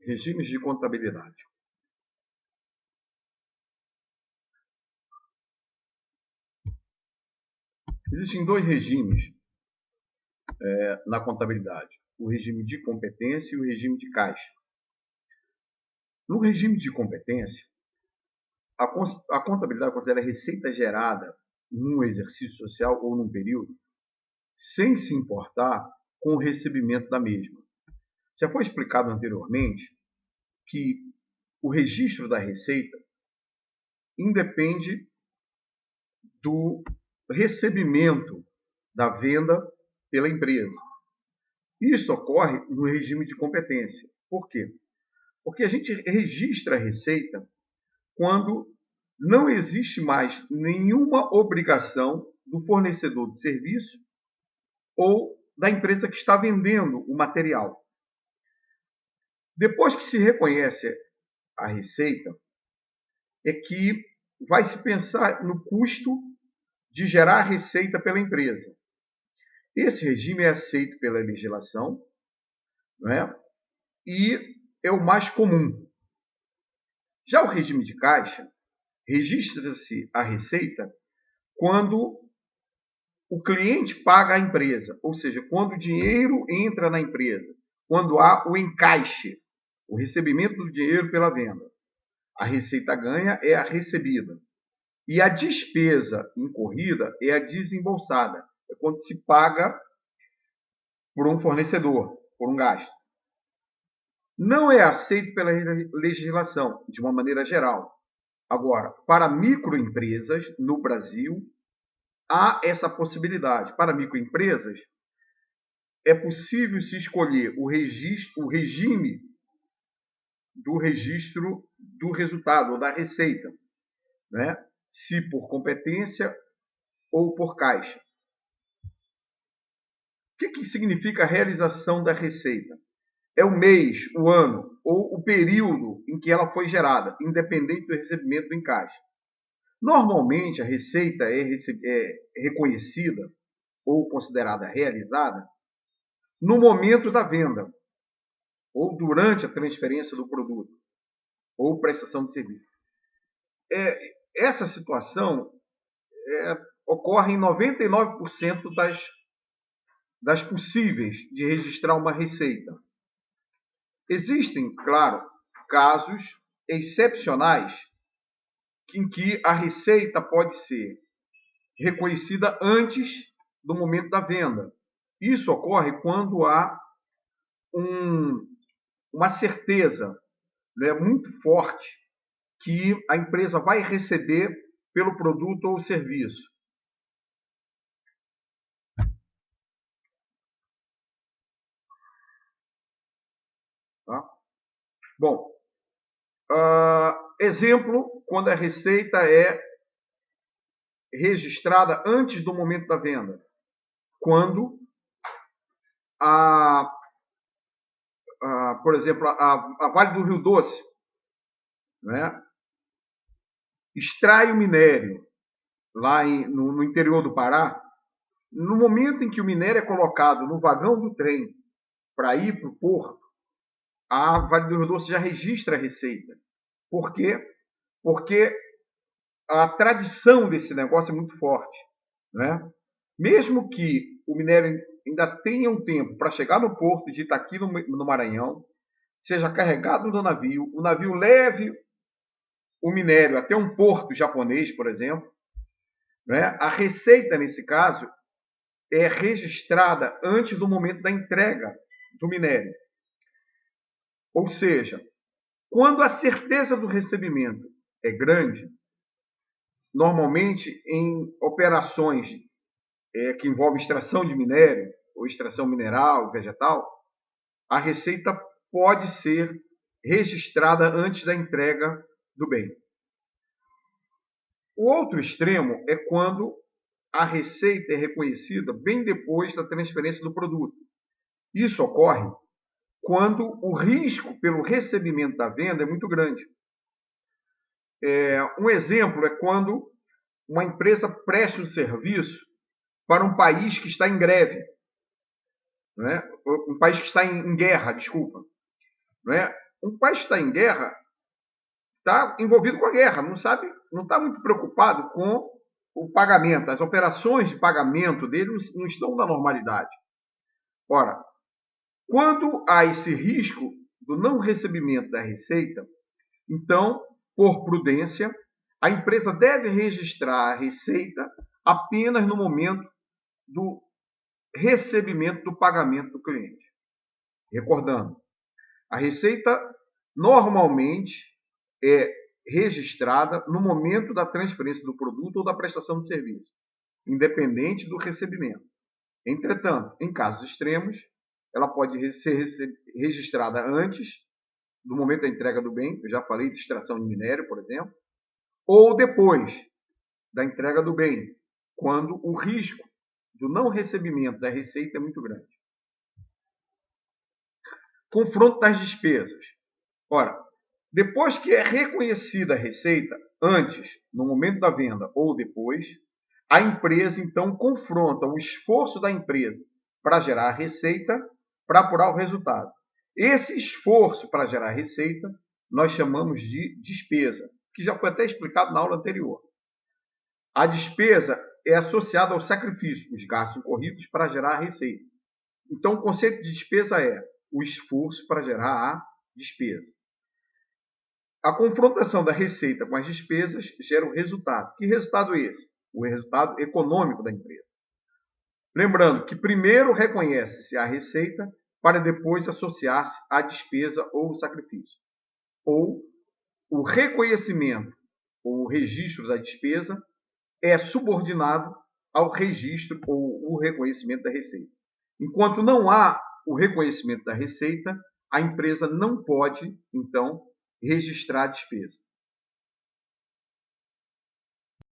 Regimes de contabilidade. Existem dois regimes na contabilidade: o regime de competência e o regime de caixa. No regime de competência, a contabilidade considera a receita gerada num exercício social ou num período, sem se importar com o recebimento da mesma. Já foi explicado anteriormente que o registro da receita independe do recebimento da venda pela empresa. Isso ocorre no regime de competência. Por quê? Porque a gente registra a receita quando não existe mais nenhuma obrigação do fornecedor de serviço ou da empresa que está vendendo o material. Depois que se reconhece a receita, é que vai se pensar no custo de gerar receita pela empresa. Esse regime é aceito pela legislação, não é? E é o mais comum. Já o regime de caixa, registra-se a receita quando o cliente paga à empresa, ou seja, quando o dinheiro entra na empresa, quando há o encaixe, o recebimento do dinheiro pela venda. A receita ganha é a recebida. E a despesa incorrida é a desembolsada. É quando se paga por um fornecedor, por um gasto. Não é aceito pela legislação, de uma maneira geral. Agora, para microempresas, no Brasil, há essa possibilidade. Para microempresas, é possível se escolher o regime do registro do resultado, ou da receita, né? Se por competência ou por caixa. O que significa a realização da receita? É o mês, o ano ou o período em que ela foi gerada, independente do recebimento do encaixe. Normalmente, a receita é reconhecida ou considerada realizada no momento da venda, ou durante a transferência do produto, ou prestação de serviço. Essa situação ocorre em 99% das possíveis de registrar uma receita. Existem, claro, casos excepcionais em que a receita pode ser reconhecida antes do momento da venda. Isso ocorre quando há uma certeza, né, muito forte que a empresa vai receber pelo produto ou serviço. Tá? Bom, exemplo, quando a receita é registrada antes do momento da venda. Quando, por exemplo, a Vale do Rio Doce, né, extrai o minério lá no interior do Pará. No momento em que o minério é colocado no vagão do trem para ir para o porto, a Vale do Rio Doce já registra a receita. Por quê? Porque a tradição desse negócio é muito forte, né? Mesmo que o minério ainda tenha um tempo para chegar no porto de Itaqui, no Maranhão, seja carregado no navio, o navio leve o minério até um porto japonês, por exemplo, né? A receita, nesse caso, é registrada antes do momento da entrega do minério. Ou seja, quando a certeza do recebimento é grande, normalmente em operações que envolvem extração de minério, ou extração mineral, vegetal, a receita pode ser registrada antes da entrega do bem. O outro extremo é quando a receita é reconhecida bem depois da transferência do produto. Isso ocorre quando o risco pelo recebimento da venda é muito grande. Um exemplo é quando uma empresa presta um serviço para um país que está em greve, né? Um país que está em guerra, desculpa. Né? Um país que está em guerra está envolvido com a guerra, não está muito preocupado com o pagamento. As operações de pagamento dele não estão na normalidade. Ora, quando há esse risco do não recebimento da receita, então, por prudência, a empresa deve registrar a receita apenas no momento do recebimento do pagamento do cliente. Recordando, a receita normalmente é registrada no momento da transferência do produto ou da prestação de serviço, independente do recebimento. Entretanto, em casos extremos, ela pode ser registrada antes do momento da entrega do bem, eu já falei de extração de minério, por exemplo, ou depois da entrega do bem, quando o risco do não recebimento da receita é muito grande. Confronto das despesas. Ora, depois que é reconhecida a receita, antes, no momento da venda ou depois, a empresa então confronta o esforço da empresa para gerar a receita para apurar o resultado. Esse esforço para gerar receita nós chamamos de despesa, que já foi até explicado na aula anterior. A despesa é associada ao sacrifício, os gastos incorridos para gerar a receita. Então, o conceito de despesa é o esforço para gerar a despesa. A confrontação da receita com as despesas gera o resultado. Que resultado é esse? O resultado econômico da empresa. Lembrando que primeiro reconhece-se a receita para depois associar-se à despesa ou sacrifício. Ou o reconhecimento ou o registro da despesa é subordinado ao registro ou o reconhecimento da receita. Enquanto não há o reconhecimento da receita, a empresa não pode, então, registrar a despesa.